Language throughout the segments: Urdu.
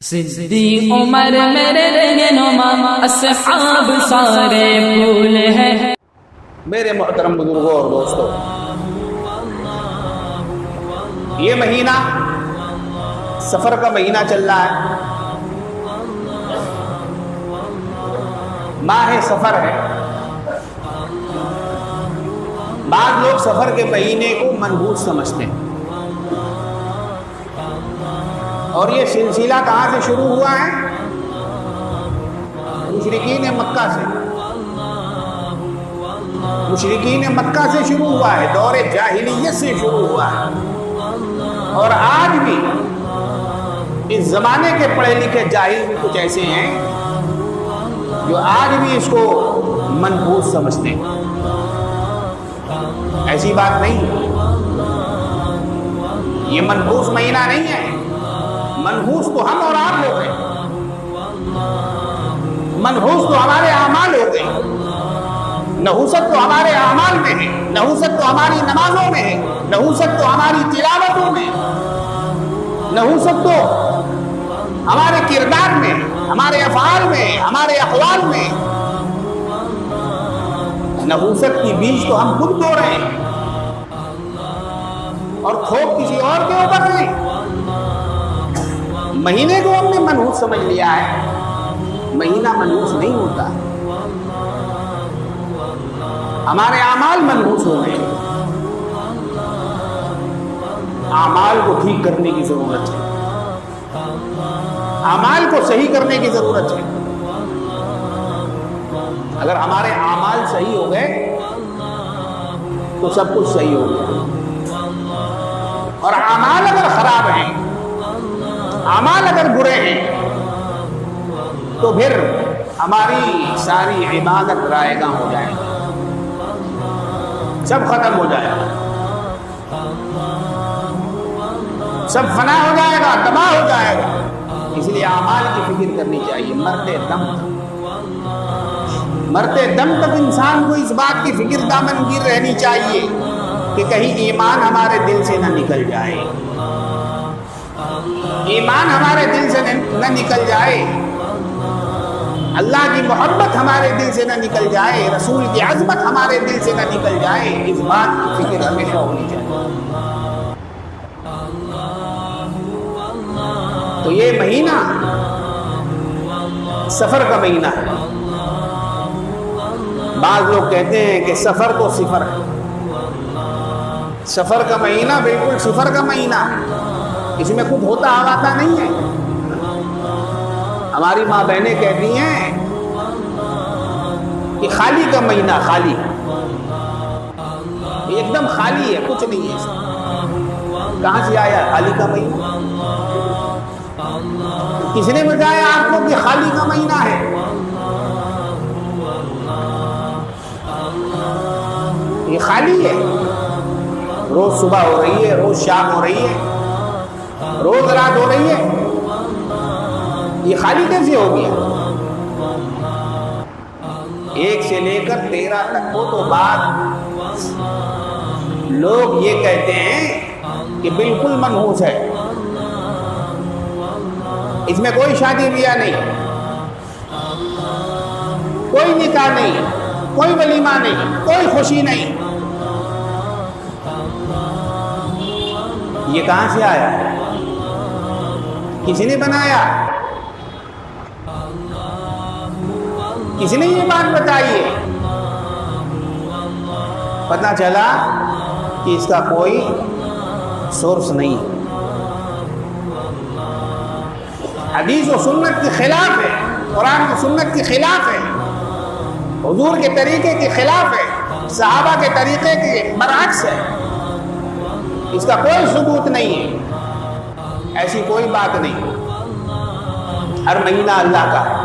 صدیق عمر میرے رہنما، اصحاب سارے پھول ہیں۔ میرے محترم بزرگوں اور دوستوں، یہ مہینہ سفر کا مہینہ چل رہا ہے، ماہ سفر ہے۔ بعض لوگ سفر کے مہینے کو منحوس سمجھتے ہیں، اور یہ سلسلہ کہاں سے شروع ہوا ہے؟ مشرکین مکہ سے۔ مشرکین مکہ سے شروع ہوا ہے، دور جاہلیت سے شروع ہوا ہے، اور آج بھی اس زمانے کے پڑھے لکھے جاہل بھی کچھ ایسے ہیں جو آج بھی اس کو منحوس سمجھتے ہیں۔ ایسی بات نہیں ہے، یہ منحوس مہینہ نہیں ہے۔ منحوس تو ہم اور آپ ہو گئے، منحوس تو ہمارے اعمال ہو گئے۔ نحوست تو ہمارے اعمال میں ہے، نحوست تو ہماری نمازوں میں ہے، نحوست تو ہماری تلاوتوں میں، نحوست تو ہمارے کردار میں، ہمارے افعال میں، ہمارے اقوال میں۔ نحوست کی بیج تو ہم خود بو رہے ہیں، اور کھوپ کسی اور کے اوپر نہیں۔ مہینے کو ہم نے منحوس سمجھ لیا ہے، مہینہ منحوس نہیں ہوتا، ہمارے اعمال منحوس ہو گئے۔ اعمال کو ٹھیک کرنے کی ضرورت ہے، اعمال کو صحیح کرنے کی ضرورت ہے۔ اگر ہمارے اعمال صحیح ہو گئے تو سب کچھ صحیح ہو گیا، اور اعمال اگر خراب ہیں، اعمال اگر برے ہیں، تو پھر ہماری ساری عبادت رائے گاں ہو جائے گی، سب ختم ہو جائے گا، سب فنا ہو جائے گا، تباہ ہو جائے گا۔ اس لیے اعمال کی فکر کرنی چاہیے مرتے دم تک۔ مرتے دم تک انسان کو اس بات کی فکر دامن گیر رہنی چاہیے کہ کہیں ایمان ہمارے دل سے نہ نکل جائے، ایمان ہمارے دل سے نہ نکل جائے، اللہ کی محبت ہمارے دل سے نہ نکل جائے، رسول کی عظمت ہمارے دل سے نہ نکل جائے۔ اس بات کی فکر ہمیشہ ہونی چاہیے۔ تو یہ مہینہ سفر کا مہینہ ہے۔ بعض لوگ کہتے ہیں کہ سفر تو صفر ہے، سفر کا مہینہ بالکل صفر کا مہینہ ہے، اس میں کچھ ہوتا آتا نہیں ہے۔ ہماری ماں بہنیں کہتی ہیں کہ خالی کا مہینہ، خالی ایک دم خالی ہے، کچھ نہیں ہے اس میں۔ کہاں سے آیا خالی کا مہینہ؟ کس نے بتایا آپ کو کہ خالی کا مہینہ ہے؟ یہ خالی ہے، روز صبح ہو رہی ہے، روز شام ہو رہی ہے، روز رات ہو رہی ہے، یہ خالی کیسے ہو گیا؟ 1 سے لے کر 13 تک کو تو بعد لوگ یہ کہتے ہیں کہ بالکل منحوس ہے، اس میں کوئی شادی بیاہ نہیں، کوئی نکاح نہیں، کوئی ولیمہ نہیں، کوئی خوشی نہیں۔ یہ کہاں سے آیا؟ کسی نے بنایا؟ کسی نے یہ بات بتائی ہے؟ پتہ چلا کہ اس کا کوئی سورس نہیں ہے، حدیث و سنت کے خلاف ہے، قرآن و سنت کے خلاف ہے، حضور کے طریقے کے خلاف ہے، صحابہ کے طریقے کے برعکس ہے، اس کا کوئی ثبوت نہیں ہے، ایسی کوئی بات نہیں۔ ہر مہینہ اللہ کا ہے،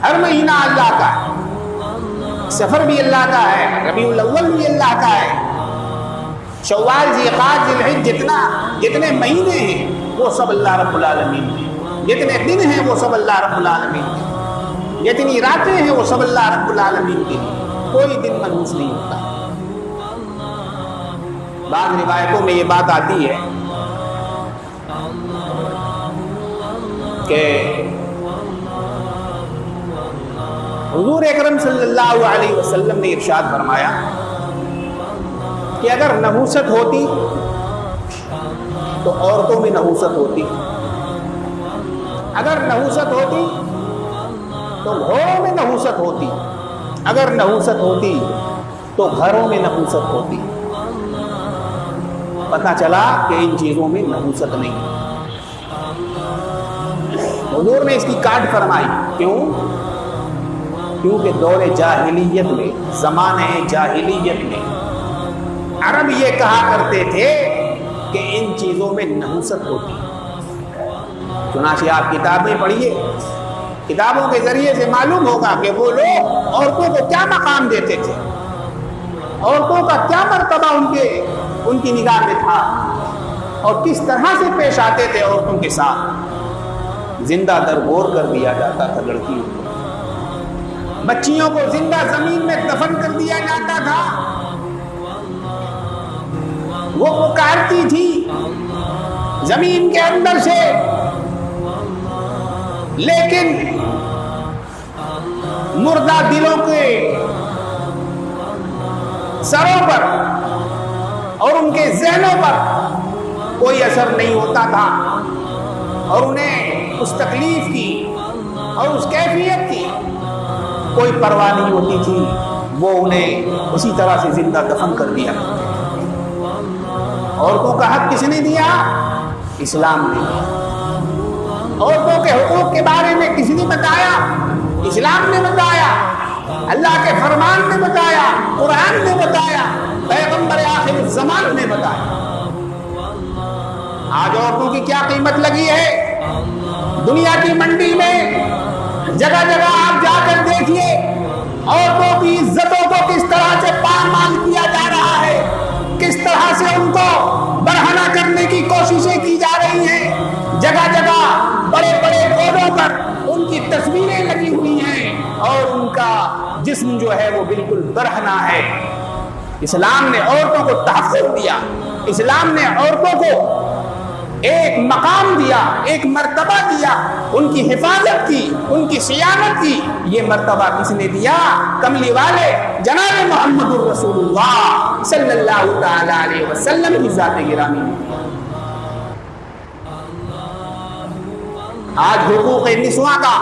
ہر مہینہ اللہ کا ہے، سفر بھی اللہ کا ہے، ربیع الاول بھی اللہ کا ہے، شوال، ذیقعدہ، ذوالحجہ، جتنے مہینے ہیں وہ سب اللہ رب العالمین کے، جتنے دن ہیں وہ سب اللہ رب العالمین کے، جتنی راتیں ہیں وہ سب اللہ رب العالمین کے، کوئی دن منحوس نہیں ہوتا۔ بعض روایتوں میں یہ بات آتی ہے کہ حضور اکرم صلی اللہ علیہ وسلم نے ارشاد فرمایا کہ اگر نحوست ہوتی تو عورتوں میں نحوست ہوتی، اگر نحوست ہوتی تو گھوڑوں میں نحوست ہوتی، اگر نحوست ہوتی تو گھروں میں نحوست ہوتی۔ پتہ چلا کہ ان چیزوں میں نحوست نہیں۔ حضور نے اس کی کاٹ فرمائی، کیونکہ دور جاہلیت میں، زمانے جاہلیت میں عرب یہ کہا کرتے تھے کہ ان چیزوں میں نحوست ہوتی۔ چنانچہ آپ کتابیں پڑھیے، کتابوں کے ذریعے سے معلوم ہوگا کہ وہ لوگ عورتوں کو کیا مقام دیتے تھے، عورتوں کا کیا مرتبہ ان کی نگاہ میں تھا، اور کس طرح سے پیش آتے تھے عورتوں کے ساتھ۔ زندہ درگور کر دیا جاتا تھا لڑکیوں کو، بچیوں کو زندہ زمین میں دفن کر دیا جاتا تھا۔ وہ پکارتی تھی زمین کے اندر سے، لیکن مردہ دلوں کے سروں پر اور ان کے ذہنوں پر کوئی اثر نہیں ہوتا تھا، اور انہیں اس تکلیف کی اور اس کیفیت کی کوئی پرواہ نہیں ہوتی تھی۔ وہ انہیں اسی طرح سے زندہ دفن کر دیا۔ عورتوں کا حق کس نے دیا؟ اسلام نے دیا۔ عورتوں کے حقوق کے بارے میں کس نے بتایا؟ اسلام نے بتایا، اللہ کے فرمان نے بتایا، قرآن نے بتایا، پیغمبر آخر الزمان نے بتایا۔ آج عورتوں کی کیا قیمت لگی ہے دنیا کی منڈی میں؟ جگہ جگہ آپ جا کر دیکھیے، عورتوں کی عزتوں کو کس طرح سے پامال کیا جا رہا ہے، کس طرح سے ان کو برہنہ کرنے کی کوششیں کی جا رہی ہیں۔ جگہ جگہ بڑے بڑے بورڈوں پر ان کی تصویریں لگی ہوئی ہیں، اور ان کا جسم جو ہے وہ بالکل برہنہ ہے۔ اسلام نے عورتوں کو تحفظ دیا، اسلام نے عورتوں کو ایک مقام دیا، ایک مرتبہ دیا، ان کی حفاظت کی، ان کی صیانت کی۔ یہ مرتبہ کس نے دیا؟ کملی والے جناب محمد الرسول اللہ صلی اللہ تعالی علیہ وسلم کی ذات گرامی نے۔ آج حقوق نسواں کا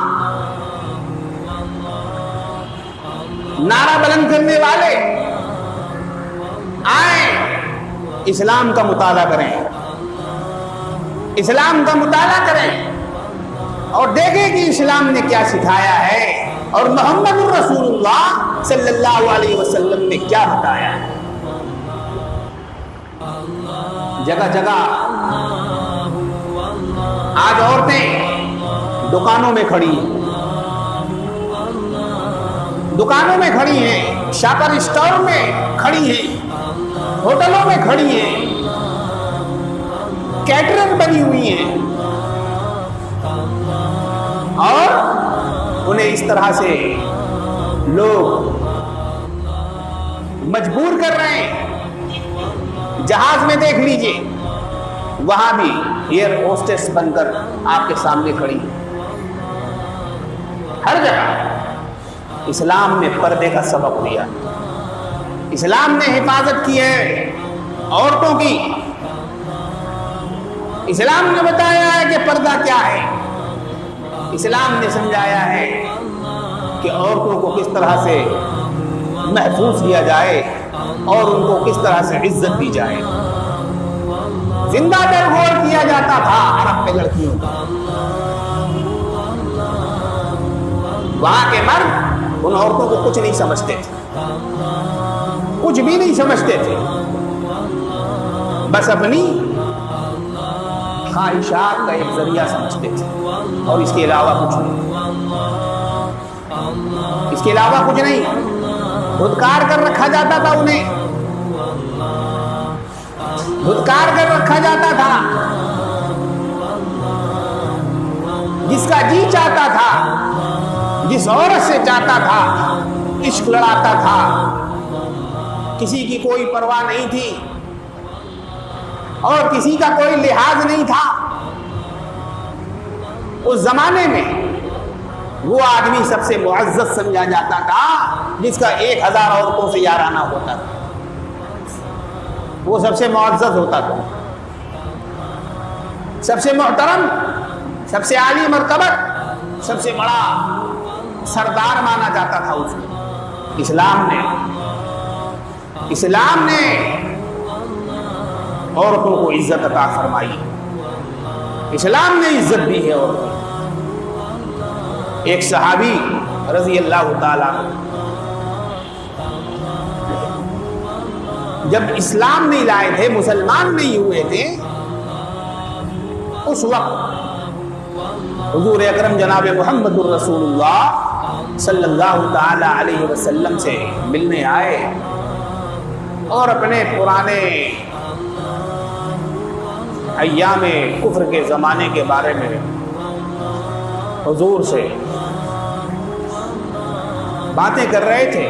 نعرہ بلند کرنے والے آئیں، اسلام کا مطالعہ کریں، اسلام کا مطالعہ کریں اور دیکھیں کہ اسلام نے کیا سکھایا ہے اور محمد الرسول اللہ صلی اللہ علیہ وسلم نے کیا بتایا ہے۔ جگہ جگہ آج عورتیں دکانوں میں کھڑی ہیں، دکانوں میں کھڑی ہیں، شاپر اسٹور میں کھڑی ہیں، ہوٹلوں میں کھڑی ہیں، کیٹرر بنی ہوئی ہیں، اور انہیں اس طرح سے لوگ مجبور کر رہے ہیں۔ جہاز میں دیکھ لیجئے، وہاں بھی ایئر ہوسٹس بن کر آپ کے سامنے کھڑی ہیں۔ ہر جگہ اسلام نے پردے کا سبق دیا، اسلام نے حفاظت کی ہے عورتوں کی۔ اسلام نے بتایا ہے کہ پردہ کیا ہے، اسلام نے سمجھایا ہے کہ عورتوں کو کس طرح سے محفوظ کیا جائے اور ان کو کس طرح سے عزت دی جائے۔ زندہ درگور کیا جاتا تھا عرب کے لڑکیوں کو، وہاں کے مرد ان عورتوں کو کچھ نہیں سمجھتے تھے، کچھ بھی نہیں سمجھتے تھے، بس اپنی خواہشات کا ایک ذریعہ سمجھتے تھے، اور اس کے علاوہ کچھ نہیں، اس کے علاوہ کچھ نہیں۔ دھتکار کر رکھا جاتا تھا، انہیں دھتکار کر رکھا جاتا تھا۔ جس کا جی چاہتا تھا، جس عورت سے چاہتا تھا، عشق لڑاتا تھا، کسی کی کوئی پرواہ نہیں تھی اور کسی کا کوئی لحاظ نہیں تھا۔ اس زمانے میں وہ آدمی سب سے معزز سمجھا جاتا تھا جس کا 1000 عورتوں سے یارانہ ہوتا تھا، وہ سب سے معزز ہوتا تھا، سب سے محترم، سب سے عالی مرتبت، سب سے بڑا سردار مانا جاتا تھا اس کو۔ اسلام نے عورتوں کو عزت عطا فرمائی، اسلام نے عزت دی ہے عورتوں کو۔ ایک صحابی رضی اللہ تعالیٰ جب اسلام نہیں لائے تھے، مسلمان نہیں ہوئے تھے، اس وقت حضور اکرم جناب محمد الرسول اللہ صلی اللہ تعالی علیہ وسلم سے ملنے آئے اور اپنے پرانے ایام کفر کے زمانے کے بارے میں حضور سے باتیں کر رہے تھے۔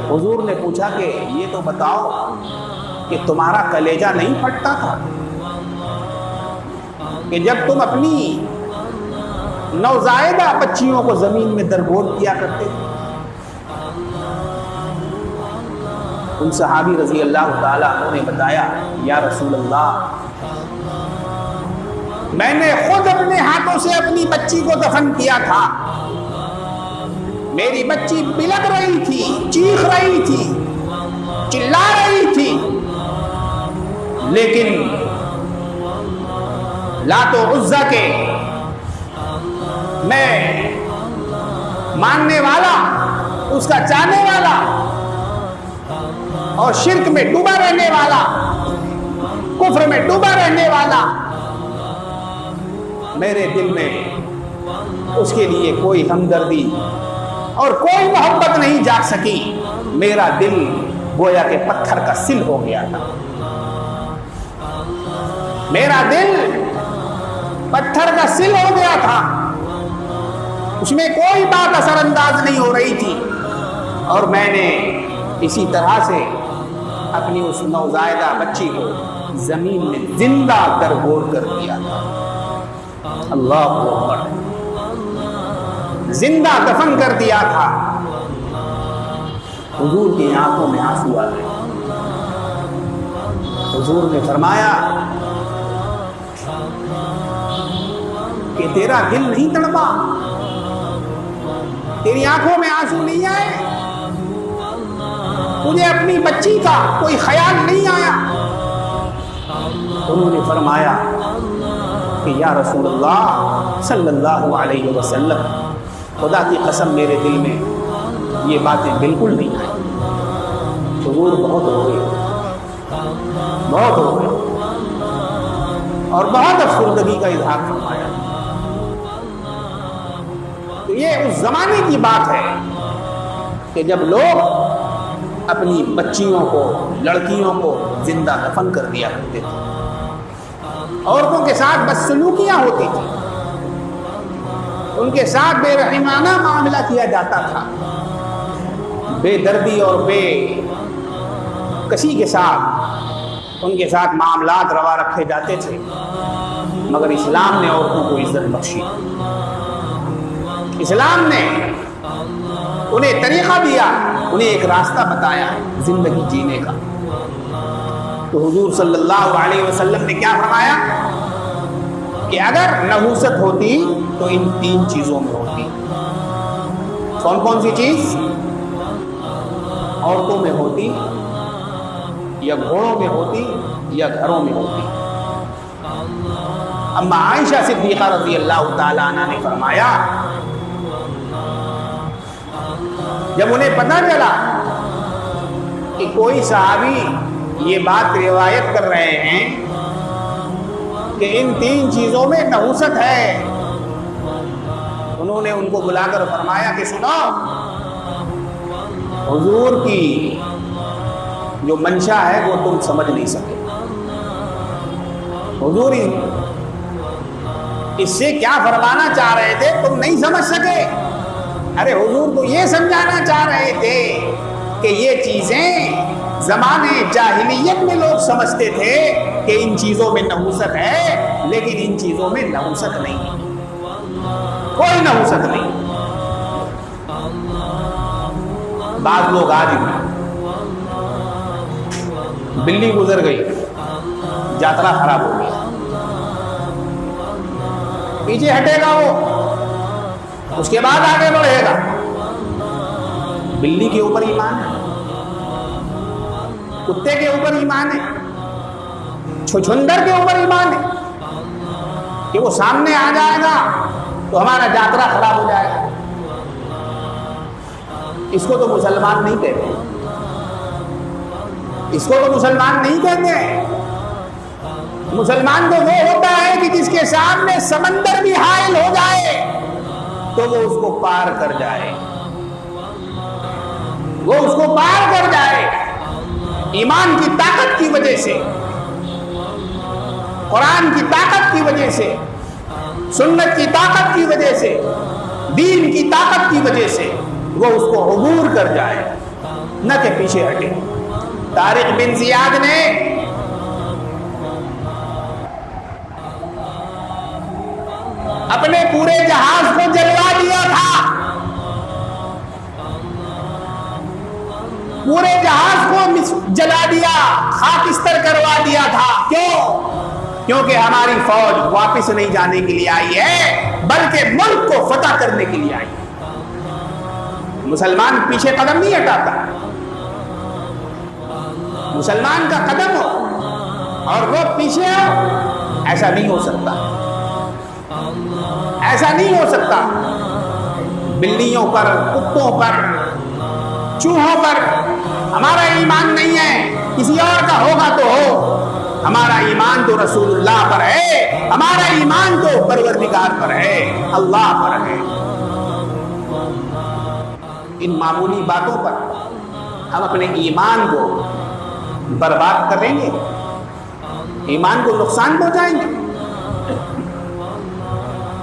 حضور نے پوچھا کہ یہ تو بتاؤ کہ تمہارا کلیجہ نہیں پھٹتا تھا کہ جب تم اپنی نوزائیدہ بچیوں کو زمین میں درگور کیا کرتے تھے؟ ان صحابی رضی اللہ تعالیٰ عنہ نے بتایا، یا رسول اللہ، میں نے خود اپنے ہاتھوں سے اپنی بچی کو دفن کیا تھا۔ میری بچی بلک رہی تھی، چیخ رہی تھی، چلا رہی تھی، لیکن لات و عزا کے میں ماننے والا، اس کا چاہنے والا اور شرک میں ڈوبا رہنے والا، کفر میں ڈوبا رہنے والا، میرے دل میں اس کے لیے کوئی ہمدردی اور کوئی محبت نہیں جاگ سکی۔ میرا دل گویا کہ پتھر کا سل ہو گیا تھا، میرا دل پتھر کا سل ہو گیا تھا، اس میں کوئی بات اثر انداز نہیں ہو رہی تھی، اور میں نے اسی طرح سے اپنی اس نوزائیدہ بچی کو زمین میں زندہ درگور کر دیا تھا۔ اللہ اکبر، زندہ دفن کر دیا تھا۔ حضور کی آنکھوں میں آنسو آ گئے۔ حضور نے فرمایا کہ تیرا دل نہیں تڑپا، تیری آنکھوں میں آنسو نہیں آئے، تجھے اپنی بچی کا کوئی خیال نہیں آیا؟ انہوں نے فرمایا کہ یا رسول اللہ صلی اللہ علیہ وسلم، خدا کی قسم میرے دل میں یہ باتیں بالکل نہیں آئیں۔ حضور بہت ہو گئے، بہت ہو گئے، اور بہت افسردگی کا اظہار فرمایا۔ تو یہ اس زمانے کی بات ہے کہ جب لوگ اپنی بچیوں کو، لڑکیوں کو زندہ دفن کر دیا کرتے تھے، عورتوں کے ساتھ بدسلوکیاں ہوتی تھی، ان کے ساتھ بے رحمانہ معاملہ کیا جاتا تھا، بے دردی اور بے کسی کے ساتھ ان کے ساتھ معاملات روا رکھے جاتے تھے، مگر اسلام نے عورتوں کو عزت بخشی، اسلام نے انہیں طریقہ دیا، انہیں ایک راستہ بتایا زندگی جینے کا۔ تو حضور صلی اللہ علیہ وسلم نے کیا فرمایا کہ اگر نحوست ہوتی تو ان 3 چیزوں میں ہوتی۔ کون کون سی چیز؟ عورتوں میں ہوتی، یا گھوڑوں میں ہوتی، یا گھروں میں ہوتی۔ اما عائشہ صدیقہ رضی اللہ تعالیٰ عنہ نے فرمایا، جب انہیں پتہ چلا کہ کوئی صحابی یہ بات روایت کر رہے ہیں کہ ان 3 چیزوں میں نحوست ہے، انہوں نے ان کو بلا کر فرمایا کہ سنو، حضور کی جو منشا ہے وہ تم سمجھ نہیں سکے، حضور اس سے کیا فرمانا چاہ رہے تھے تم نہیں سمجھ سکے۔ ارے حضور تو یہ سمجھانا چاہ رہے تھے کہ یہ چیزیں زمانے جاہلیت میں لوگ سمجھتے تھے کہ ان چیزوں میں نحوست ہے، لیکن ان چیزوں میں نحوست نہیں ہے، کوئی نحوست نہیں۔ بعض لوگ آج بلی گزر گئی، یاترا خراب ہو گئی، پیچھے ہٹے گا وہ، اس کے بعد آگے بڑھے گا۔ بلی کے اوپر ایمان ہے، کتے کے اوپر ایمان ہے، چھچھندر کے اوپر ایمان ہے کہ وہ سامنے آ جائے گا تو ہمارا یاترا خراب ہو جائے گا۔ اس کو تو مسلمان نہیں کہتے، اس کو تو مسلمان نہیں کہتے۔ مسلمان تو وہ ہوتا ہے کہ جس کے سامنے سمندر بھی حائل ہو جائے تو وہ اس کو پار کر جائے، وہ اس کو پار کر جائے، ایمان کی طاقت کی وجہ سے، قرآن کی طاقت کی وجہ سے، سنت کی طاقت کی وجہ سے، دین کی طاقت کی وجہ سے وہ اس کو عبور کر جائے، نہ کہ پیچھے ہٹے۔ طارق بن زیاد نے اپنے پورے جہاز کو جلوا دیا تھا، پورے جہاز کو جلا دیا، خاکستر کروا دیا تھا۔ کیوں؟ کیونکہ ہماری فوج واپس نہیں جانے کے لیے آئی ہے بلکہ ملک کو فتح کرنے کے لیے آئی ہے۔ مسلمان پیچھے قدم نہیں ہٹاتا، مسلمان کا قدم ہو اور وہ پیچھے ہو، ایسا نہیں ہو سکتا، ایسا نہیں ہو سکتا۔ بلیوں پر، کتوں پر، چوہوں پر ہمارا ایمان نہیں ہے، کسی اور کا ہوگا تو ہو، ہمارا ایمان تو رسول اللہ پر ہے، ہمارا ایمان تو پروردگار پر ہے، اللہ پر ہے۔ ان معمولی باتوں پر ہم اپنے ایمان کو برباد کریں گے، ایمان کو نقصان پہنچائیں گے۔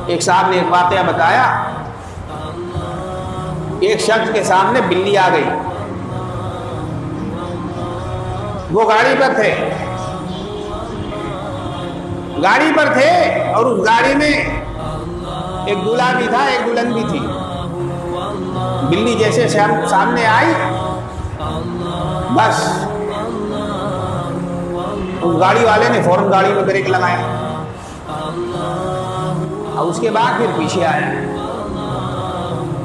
ایک صاحب نے ایک واقعہ بتایا، ایک شخص کے سامنے بلی آ گئی، وہ گاڑی پر تھے اور اس گاڑی میں ایک دولہا بھی تھا، ایک دلہن بھی تھی۔ بلی جیسے سامنے آئی، بس اس گاڑی والے نے فوراً گاڑی میں بریک لگایا اور اس کے بعد پھر پیچھے آیا،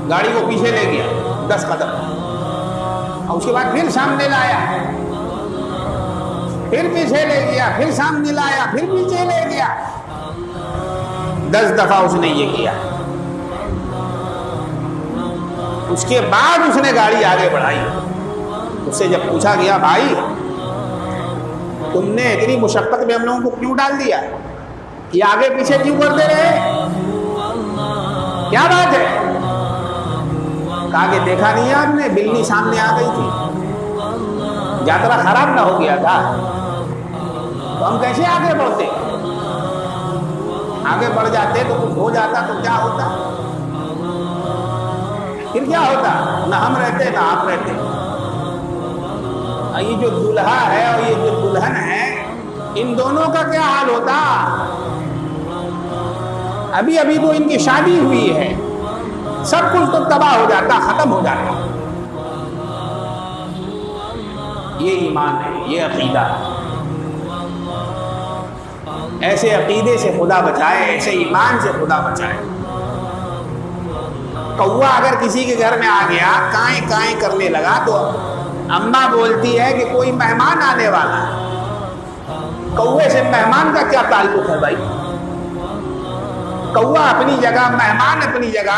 گاڑی کو پیچھے لے گیا 10 قدم، اور اس کے بعد پھر سامنے لایا، پھر پیچھے لے گیا، پھر سامنے لایا، پھر پیچھے لے گیا، 10 دفعہ اس نے یہ کیا۔ اس کے بعد اس نے گاڑی آگے بڑھائی۔ اس سے جب پوچھا گیا، بھائی تم نے اتنی مشقت میں ہم لوگوں کو کیوں ڈال دیا، یہ آگے پیچھے کیوں کرتے رہے، کیا بات ہے؟ کہا کہ دیکھا نہیں ہے آپ نے، بلی سامنے آ گئی تھی، یاترا خراب نہ ہو گیا تھا تو ہم کیسے آگے بڑھتے؟ آگے بڑھ جاتے تو کچھ ہو جاتا تو کیا ہوتا؟ پھر کیا ہوتا؟ نہ ہم رہتے نہ آپ رہتے۔ یہ جو دلہا ہے اور یہ جو دلہن ہے، ان دونوں کا کیا حال ہوتا؟ ابھی ابھی تو ان کی شادی ہوئی ہے، سب کچھ تو تباہ ہو جاتا، ختم ہو جاتا۔ یہ ایمان ہے، یہ عقیدہ ہے۔ ایسے عقیدے سے خدا بچائے، ایسے ایمان سے خدا بچائے۔ کوا اگر کسی کے گھر میں آ گیا، کائیں کائیں کرنے لگا تو اماں بولتی ہے کہ کوئی مہمان آنے والا ہے۔ کوے سے مہمان کا کیا تعلق ہے بھائی؟ کوا اپنی جگہ، مہمان اپنی جگہ۔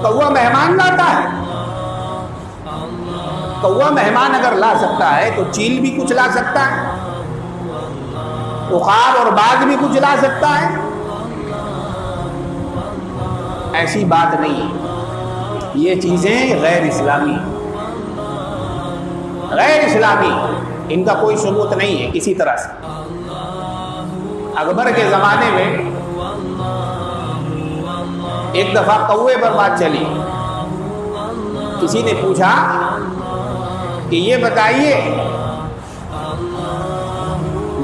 کوا مہمان لاتا ہے، کوا مہمان اگر لا سکتا ہے تو چیل بھی کچھ لا سکتا ہے، عقاب اور باز بھی کچھ لا سکتا ہے۔ ایسی بات نہیں ہے، یہ چیزیں غیر اسلامی، غیر اسلامی، ان کا کوئی ثبوت نہیں ہے کسی طرح سے۔ اکبر کے زمانے میں ایک دفعہ کوے پر بات چلی، کسی نے پوچھا کہ یہ بتائیے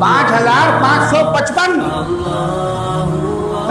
5555।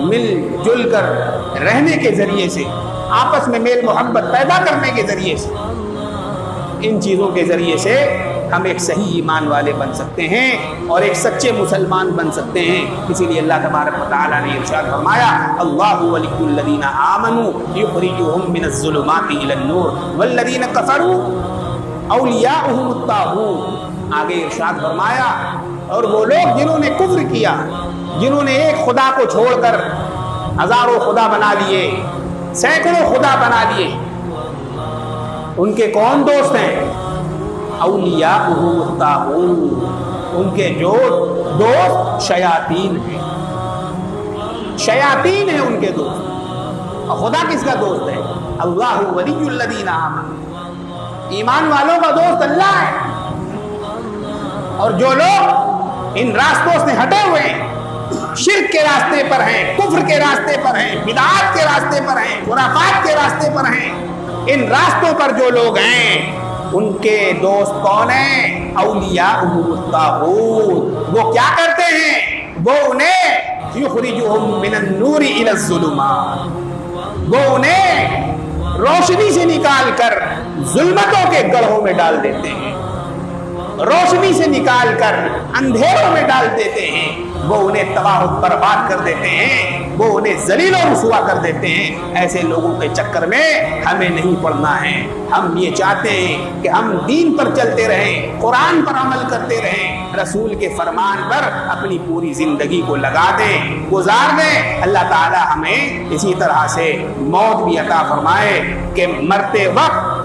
مل جل کر رہنے کے ذریعے سے، آپس میں میل محبت پیدا کرنے کے ذریعے سے، ان چیزوں کے ذریعے سے ہم ایک صحیح ایمان والے بن سکتے ہیں اور ایک سچے مسلمان بن سکتے ہیں۔ اسی لیے اللہ تبارک و تعالیٰ نے ارشاد فرمایا اللہ ولی الذین آمنوا یخرجهم من الظلمات الی النور والذین کفروا اولیاؤہم الطاغوت۔ آگے ارشاد فرمایا اور وہ لوگ جنہوں نے کفر کیا، جنہوں نے ایک خدا کو چھوڑ کر ہزاروں خدا بنا لیے، سینکڑوں خدا بنا لیے، ان کے کون دوست ہیں؟ اولیاؤہم الطاغوت، ان کے جو دوست شیاطین ہیں، شیاطین ہیں ان کے دوست۔ اور خدا کس کا دوست ہے؟ اللہ ولی الذین آمنوا، ایمان والوں کا دوست اللہ ہے۔ اور جو لوگ ان راستوں سے ہٹے ہوئے ہیں، شرک کے راستے پر ہیں، کفر کے راستے پر ہیں، بدعات کے راستے پر ہیں، خرافات کے راستے پر ہیں، ان راستوں پر جو لوگ ہیں ان کے دوست کون ہیں؟ اولیاؤہم الطاغوت۔ وہ کیا کرتے ہیں؟ وہ انہیں یخرجہم من النور الی الظلمات، وہ انہیں روشنی سے نکال کر ظلمتوں کے گڑھوں میں ڈال دیتے ہیں، روشنی سے نکال کر اندھیروں میں ڈال دیتے ہیں، وہ انہیں تباہ و برباد کر دیتے ہیں، وہ انہیں ذلیل و رسوا کر دیتے ہیں۔ ایسے لوگوں کے چکر میں ہمیں نہیں پڑنا ہے۔ ہم یہ چاہتے ہیں کہ ہم دین پر چلتے رہیں، قرآن پر عمل کرتے رہیں، رسول کے فرمان پر اپنی پوری زندگی کو لگا دیں، گزار دیں۔ اللہ تعالی ہمیں اسی طرح سے موت بھی عطا فرمائے کہ مرتے وقت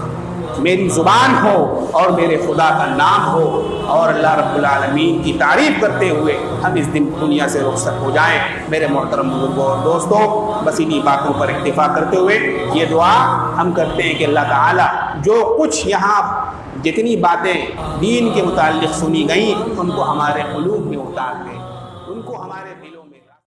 میری زبان ہو اور میرے خدا کا نام ہو، اور اللہ رب العالمین کی تعریف کرتے ہوئے ہم اس دن دنیا سے رخصت ہو جائیں۔ میرے محترم بزرگوں اور دوستوں، بس انہی باتوں پر اکتفا کرتے ہوئے یہ دعا ہم کرتے ہیں کہ اللہ تعالیٰ جو کچھ یہاں جتنی باتیں دین کے متعلق سنی گئیں ان کو ہمارے قلوب میں اتار دے، ان کو ہمارے دل